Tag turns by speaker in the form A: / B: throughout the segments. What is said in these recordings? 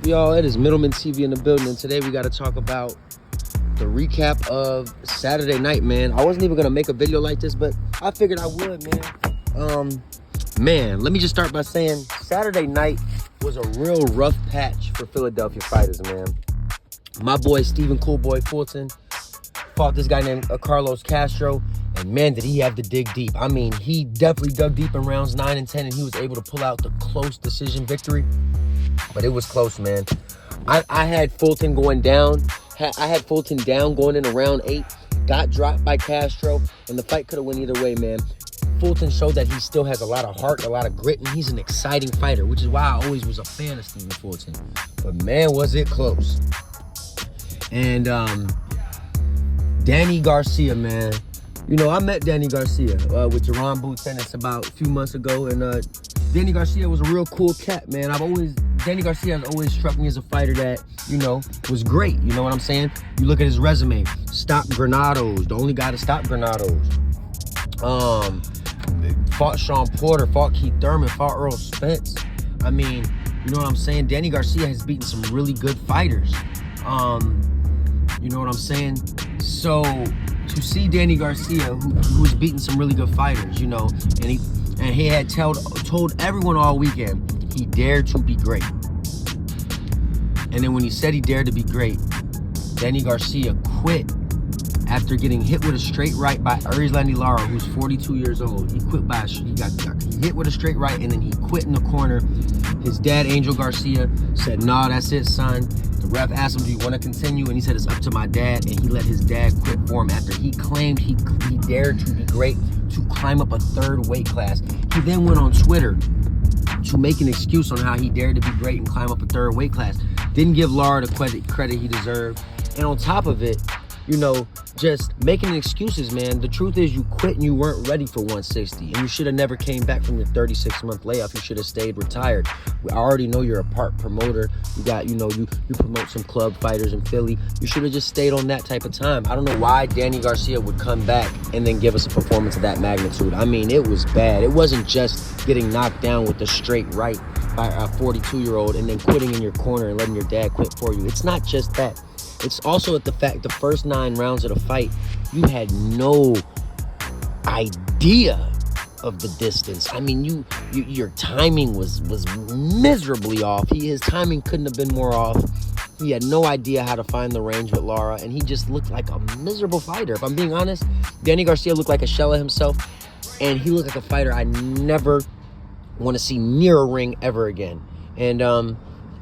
A: Y'all, it is Middleman TV in the building, and today we got to talk about the recap of Saturday night, man. I wasn't even going to make a video like this, but I figured I would, man. Man, let me just start by saying Saturday night was a real rough patch for Philadelphia fighters, man. My boy, Stephen Coolboy Fulton, fought this guy named Carlos Castro, and man, did he have to dig deep. I mean, he definitely dug deep in rounds 9 and 10, and he was able to pull out the close decision victory. But it was close, man. I had Fulton going down. I had Fulton down going into round 8. Got dropped by Castro, and the fight could have went either way, man. Fulton showed that he still has a lot of heart, a lot of grit, and he's an exciting fighter, which is why I always was a fan of Stephen Fulton. But man, was it close. And Danny Garcia, man. You know, I met Danny Garcia with Jerron Boots Tennis about a few months ago, and Danny Garcia was a real cool cat, man. Danny Garcia has always struck me as a fighter that, you know, was great. You know what I'm saying? You look at his resume. Stopped Granados. The only guy to stop Granados. Fought Sean Porter. Fought Keith Thurman. Fought Earl Spence. I mean, you know what I'm saying? Danny Garcia has beaten some really good fighters. You know what I'm saying? So, to see Danny Garcia, who's beaten some really good fighters, you know, and he had told everyone all weekend he dared to be great. And then when he said he dared to be great, Danny Garcia quit after getting hit with a straight right by Erislandy Lara, who's 42 years old. He got hit with a straight right, and then he quit in the corner. His dad, Angel Garcia, said, "Nah, that's it, son." The ref asked him, "Do you want to continue?" And he said, "It's up to my dad." And he let his dad quit for him after he claimed he dared to be great, to climb up a 3rd weight class. He then went on Twitter to make an excuse on how he dared to be great and climb up a 3rd weight class. Didn't give Lara the credit he deserved. And on top of it, you know, just making excuses, man. The truth is you quit and you weren't ready for 160. And you should have never came back from your 36-month layoff. You should have stayed retired. I already know you're a part promoter. You got, you know, you promote some club fighters in Philly. You should have just stayed on that type of time. I don't know why Danny Garcia would come back and then give us a performance of that magnitude. I mean, it was bad. It wasn't just getting knocked down with the straight right by a 42-year-old and then quitting in your corner and letting your dad quit for you. It's not just that. It's also at the fact the first 9 rounds of the fight, you had no idea of the distance. I mean, your timing was miserably off. His timing couldn't have been more off. He had no idea how to find the range with Lara, and he just looked like a miserable fighter. If I'm being honest, Danny Garcia looked like a shell of himself, and he looked like a fighter I never want to see near a ring ever again. And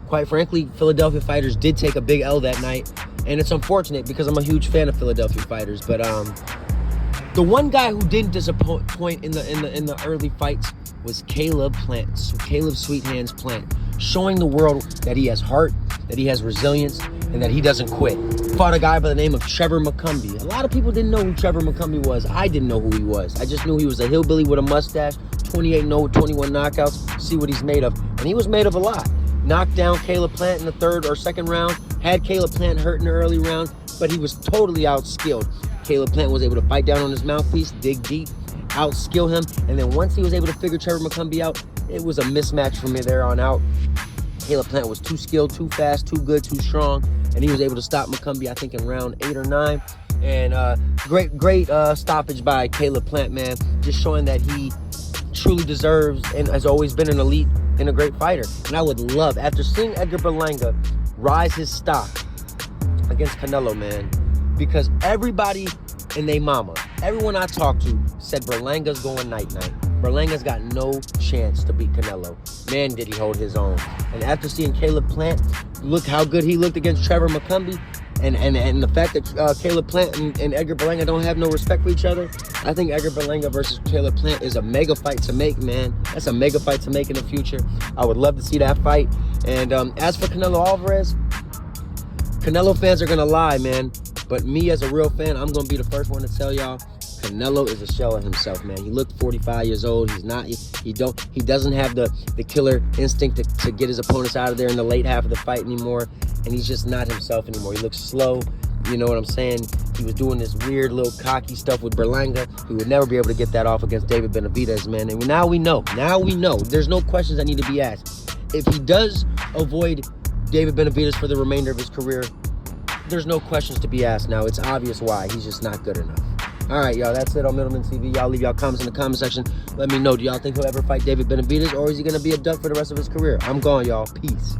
A: quite frankly, Philadelphia fighters did take a big L that night, and it's unfortunate because I'm a huge fan of Philadelphia fighters. But the one guy who didn't disappoint in the early fights was Caleb Sweet Hands Plant, showing the world that he has heart, that he has resilience, and that he doesn't quit. Fought a guy by the name of Trevor McCumbee. A lot of people didn't know who Trevor McCumbee was. I didn't know who he was. I just knew he was a hillbilly with a mustache, 28-0, 21 knockouts. See what he's made of. And he was made of a lot. Knocked down Caleb Plant in the 3rd or 2nd round. Had Caleb Plant hurt in the early rounds, but he was totally outskilled. Caleb Plant was able to bite down on his mouthpiece, dig deep, outskill him, and then once he was able to figure Trevor McCumbee out, it was a mismatch from there on out. Caleb Plant was too skilled, too fast, too good, too strong, and he was able to stop McCumbee, I think, in round 8 or 9. And great stoppage by Caleb Plant, man, just showing that he truly deserves and has always been an elite and a great fighter. And I would love, after seeing Edgar Berlanga rise his stock against Canelo, man, because everybody and they mama, everyone I talked to said Berlanga's going night-night. Berlanga's got no chance to beat Canelo. Man, did he hold his own. And after seeing Caleb Plant, look how good he looked against Trevor McCumbee, and the fact that Caleb Plant and Edgar Berlanga don't have no respect for each other, I think Edgar Berlanga versus Caleb Plant is a mega fight to make, man. That's a mega fight to make in the future. I would love to see that fight. And as for Canelo Alvarez, Canelo fans are going to lie, man. But me as a real fan, I'm going to be the first one to tell y'all, Canelo is a shell of himself, man. He looked 45 years old. He doesn't have the killer instinct to get his opponents out of there in the late half of the fight anymore. And he's just not himself anymore. He looks slow. You know what I'm saying? He was doing this weird little cocky stuff with Berlanga. He would never be able to get that off against David Benavidez, man. And now we know. There's no questions that need to be asked. If he does avoid David Benavidez for the remainder of his career. There's no questions to be asked now. It's obvious why. He's just not good enough. All right, y'all. That's it on Middleman TV. Y'all leave y'all comments in the comment section. Let me know. Do y'all think he'll ever fight David Benavidez, or is he going to be a dud for the rest of his career? I'm gone, y'all. Peace.